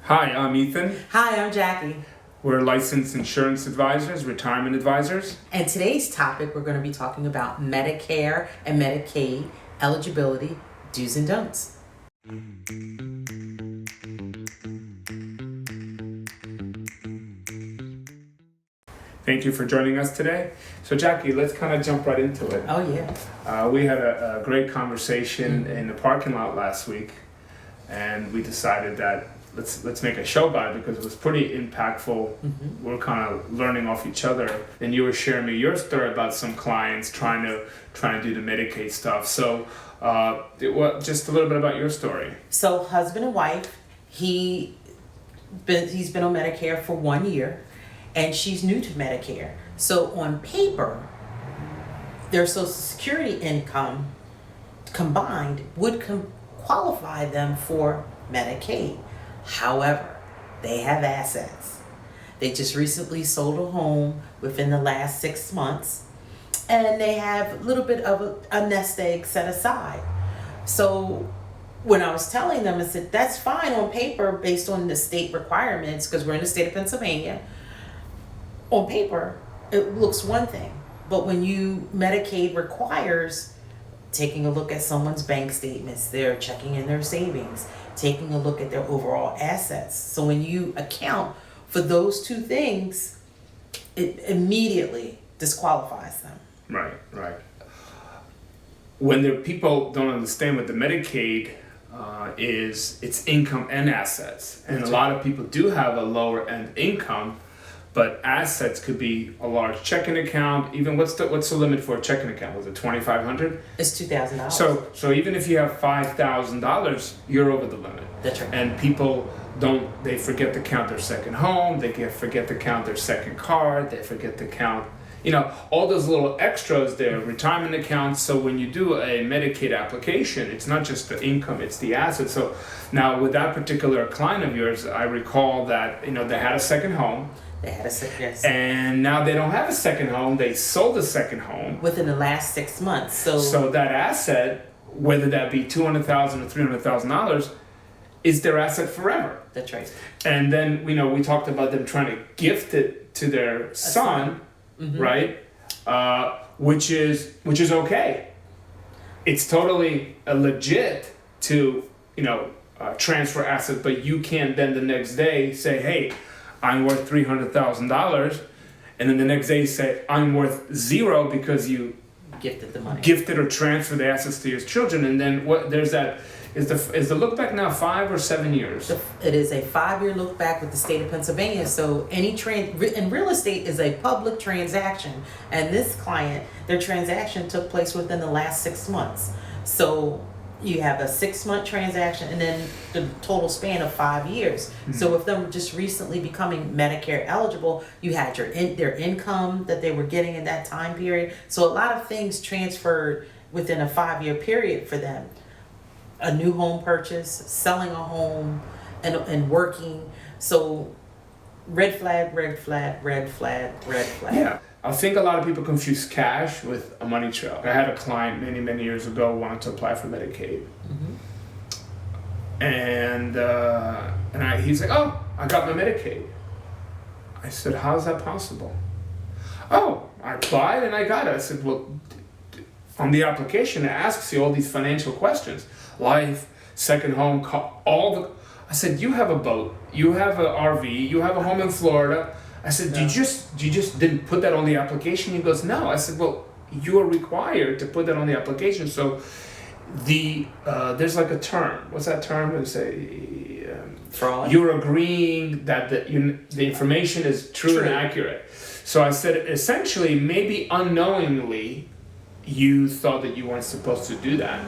Hi, I'm Ethan. Hi, I'm Jackie. We're licensed insurance advisors, retirement advisors. And today's topic, we're going to be talking about Medicare and Medicaid eligibility, do's and don'ts. Thank you for joining us today. So Jackie, let's kind of jump right into it. Oh, yeah. We had a great conversation in the parking lot last week, and we decided that let's make a show about it because it was pretty impactful. We're kind of learning off each other. And you were sharing me your story about some clients trying to do the Medicaid stuff. So just a little bit about your story. So husband and wife, he's been on Medicare for 1 year, and she's new to Medicare. So on paper, their Social Security income combined would qualify them for Medicaid. However, they have assets. They just recently sold a home within the last 6 months, and they have a little bit of a nest egg set aside. So when I was telling them, I said, that's fine on paper based on the state requirements, because we're in the state of Pennsylvania. On paper, it looks one thing, but when Medicaid requires taking a look at someone's bank statements, they're checking in their savings, taking a look at their overall assets. So when you account for those two things, it immediately disqualifies them. Right. When people don't understand what the Medicaid is, it's income and assets. And a lot of people do have a lower end income, but assets could be a large checking account. Even what's the limit for a checking account? Was it $2,500? It's $2,000. So even if you have $5,000, you're over the limit. That's right. And people they forget to count their second home. They forget to count their second car. They forget to count, all those little extras there, retirement accounts. So when you do a Medicaid application, it's not just the income, it's the assets. So now with that particular client of yours, I recall that, they had a second home. They had a second, yes. And now they don't have a second home. They sold the second home within the last 6 months. So that asset, whether that be $200,000 or $300,000, is their asset forever. That's right. And then we talked about them trying to gift it to their son, right? Which is okay. It's totally legit to transfer assets, but you can't then the next day say, hey, I'm worth $300,000, and then the next day you say I'm worth zero because you gifted the money, gifted or transferred the assets to your children. And then there's that. Is the look back now 5 or 7 years? It is a 5-year look back with the state of Pennsylvania. So and real estate is a public transaction, and this client, their transaction took place within the last 6 months. So you have a 6-month transaction and then the total span of 5 years. So with them just recently becoming Medicare eligible, you had their income that they were getting in that time period. So a lot of things transferred within a 5-year period for them. A new home purchase, selling a home, and working. So red flag, red flag, red flag, red flag. Yeah. I think a lot of people confuse cash with a money trail. I had a client many years ago wanted to apply for Medicaid, and he's like, "Oh, I got my Medicaid." I said, "How's that possible?" "Oh, I applied and I got it." I said, "Well, on the application it asks you all these financial questions: life, second home, I said, "You have a boat, you have an RV, you have a home in Florida." I said, "Do you just didn't put that on the application?" He goes, "No." I said, "Well, you are required to put that on the application." So there's like a term. What's that term? They say fraud. You're agreeing that the information is true and accurate. So I said, essentially, maybe unknowingly, you thought that you weren't supposed to do that,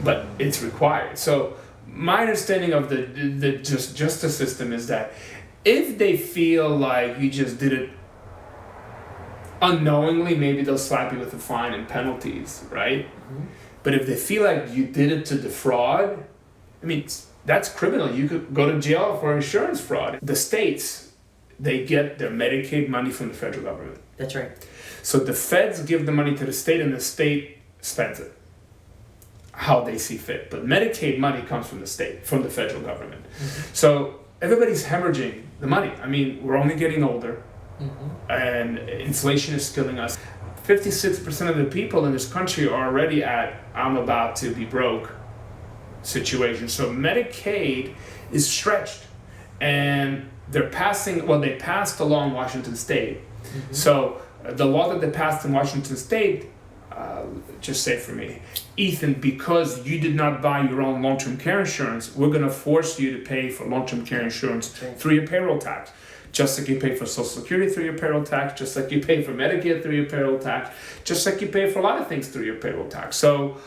but it's required. So my understanding of the justice system is that if they feel like you just did it unknowingly, maybe they'll slap you with a fine and penalties, right? But if they feel like you did it to defraud, that's criminal. You could go to jail for insurance fraud. The states, they get their Medicaid money from the federal government. That's right. So the feds give the money to the state, and the state spends it how they see fit. But Medicaid money comes from the state, from the federal government. So everybody's hemorrhaging the money. I mean, we're only getting older, and inflation is killing us. 56% of the people in this country are already at "I'm about to be broke" situation. So Medicaid is stretched, and they passed a law in Washington State. So the law that they passed in Washington State, just say for me, Ethan, because you did not buy your own long-term care insurance, we're going to force you to pay for long-term care insurance through your payroll tax. Just like you pay for Social Security through your payroll tax, just like you pay for Medicare through your payroll tax, just like you pay for a lot of things through your payroll tax. So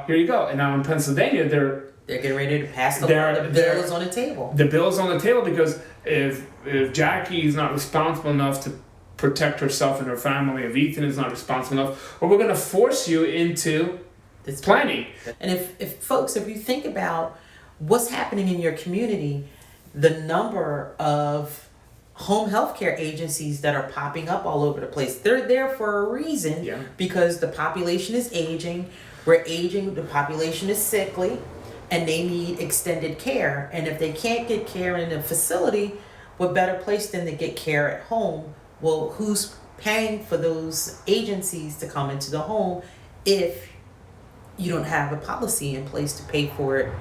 here you go. And now in Pennsylvania, they're getting ready to pass the law. The bill is on the table. The bill is on the table because if Jackie is not responsible enough to protect herself and her family, if Ethan is not responsible enough, well, we're going to force you into this planning. And if you think about what's happening in your community, the number of home health care agencies that are popping up all over the place, they're there for a reason, because the population is aging. We're aging, the population is sickly, and they need extended care. And if they can't get care in a facility, what better place than to get care at home? Well, who's paying for those agencies to come into the home if you don't have a policy in place to pay for it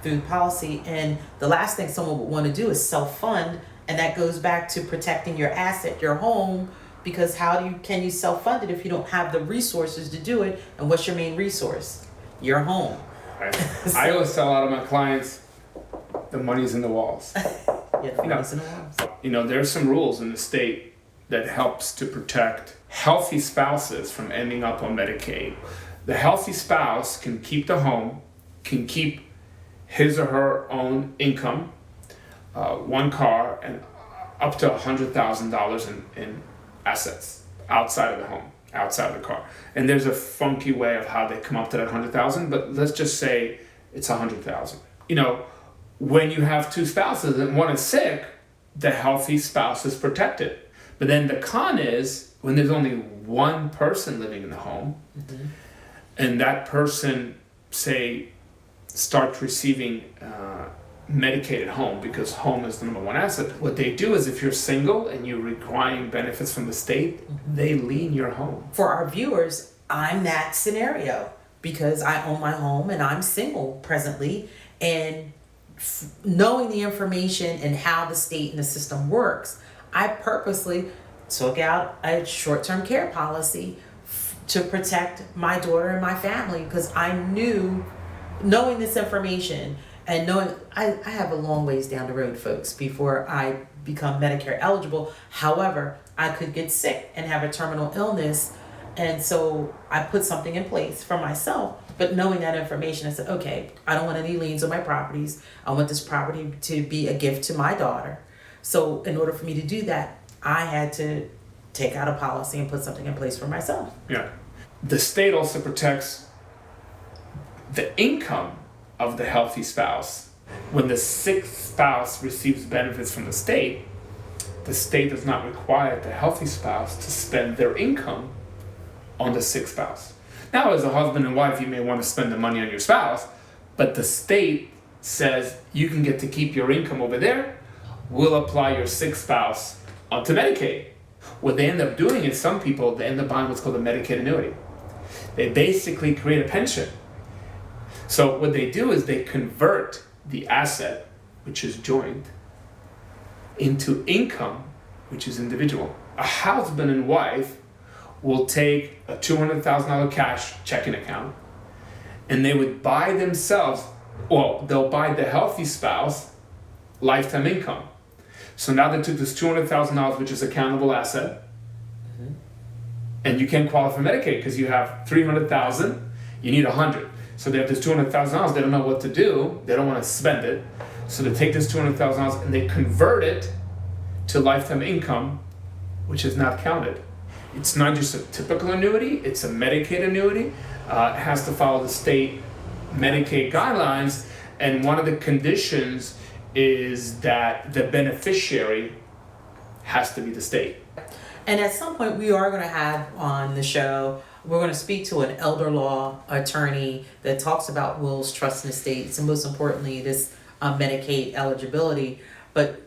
through policy? And the last thing someone would want to do is self-fund, and that goes back to protecting your asset, your home, because can you self-fund it if you don't have the resources to do it? And what's your main resource? Your home. I always tell a lot of my clients, the money's in the walls. Money's in the walls. There's some rules in the state that helps to protect healthy spouses from ending up on Medicaid. The healthy spouse can keep the home, can keep his or her own income, one car, and up to $100,000 in assets outside of the home, outside of the car. And there's a funky way of how they come up to that 100,000, but let's just say it's 100,000. When you have two spouses and one is sick, the healthy spouse is protected. But then the con is when there's only one person living in the home, and that person, say, starts receiving Medicaid at home, because home is the number one asset. What they do is, if you're single and you're requiring benefits from the state, they lien your home. For our viewers, I'm that scenario because I own my home and I'm single presently, and knowing the information and how the state and the system works, I purposely took out a short-term care policy to protect my daughter and my family, because I knowing this information and knowing I have a long ways down the road, folks, before I become Medicare eligible. However, I could get sick and have a terminal illness, and so I put something in place for myself. But knowing that information, I said, okay, I don't want any liens on my properties. I want this property to be a gift to my daughter. So in order for me to do that, I had to take out a policy and put something in place for myself. Yeah. The state also protects the income of the healthy spouse. When the sick spouse receives benefits from the state does not require the healthy spouse to spend their income on the sick spouse. Now, as a husband and wife, you may want to spend the money on your spouse, but the state says you can get to keep your income over there. We'll apply your sick spouse onto Medicaid. What they end up doing is, some people, they end up buying what's called a Medicaid annuity. They basically create a pension. So what they do is they convert the asset, which is joint, into income, which is individual. A husband and wife will take a $200,000 cash checking account, and they would buy themselves, they'll buy the healthy spouse lifetime income. So now they took this $200,000, which is a countable asset, and you can't qualify for Medicaid because you have $300,000, you need $100,000. So they have this $200,000, they don't know what to do, they don't want to spend it, so they take this $200,000 and they convert it to lifetime income, which is not counted. It's not just a typical annuity, it's a Medicaid annuity. It has to follow the state Medicaid guidelines, and one of the conditions is that the beneficiary has to be the state. And at some point we are going to have on the show, we're going to speak to an elder law attorney that talks about wills, trusts, and estates, and most importantly, this Medicaid eligibility. But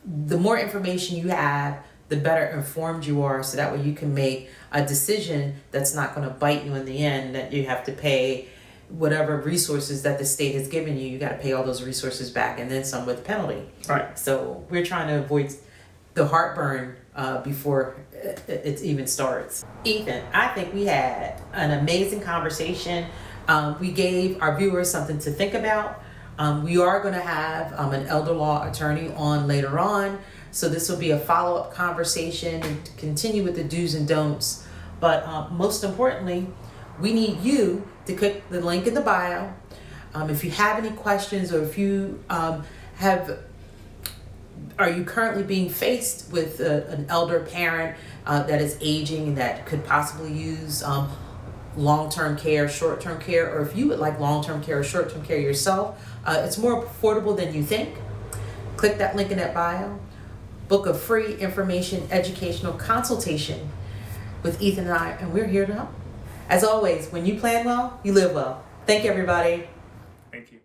the more information you have, the better informed you are, so that way you can make a decision that's not going to bite you in the end, that you have to pay whatever resources that the state has given you. You got to pay all those resources back and then some with penalty. Right. So we're trying to avoid the heartburn before it even starts. Ethan, I think we had an amazing conversation. We gave our viewers something to think about. We are going to have an elder law attorney on later on. So this will be a follow-up conversation and continue with the do's and don'ts. But most importantly, we need you to click the link in the bio. If you have any questions, or if you are you currently being faced with an elder parent that is aging and that could possibly use long-term care, short-term care, or if you would like long-term care or short-term care yourself, it's more affordable than you think. Click that link in that bio. Book a free information educational consultation with Ethan and I, and we're here to help. As always, when you plan well, you live well. Thank you, everybody. Thank you.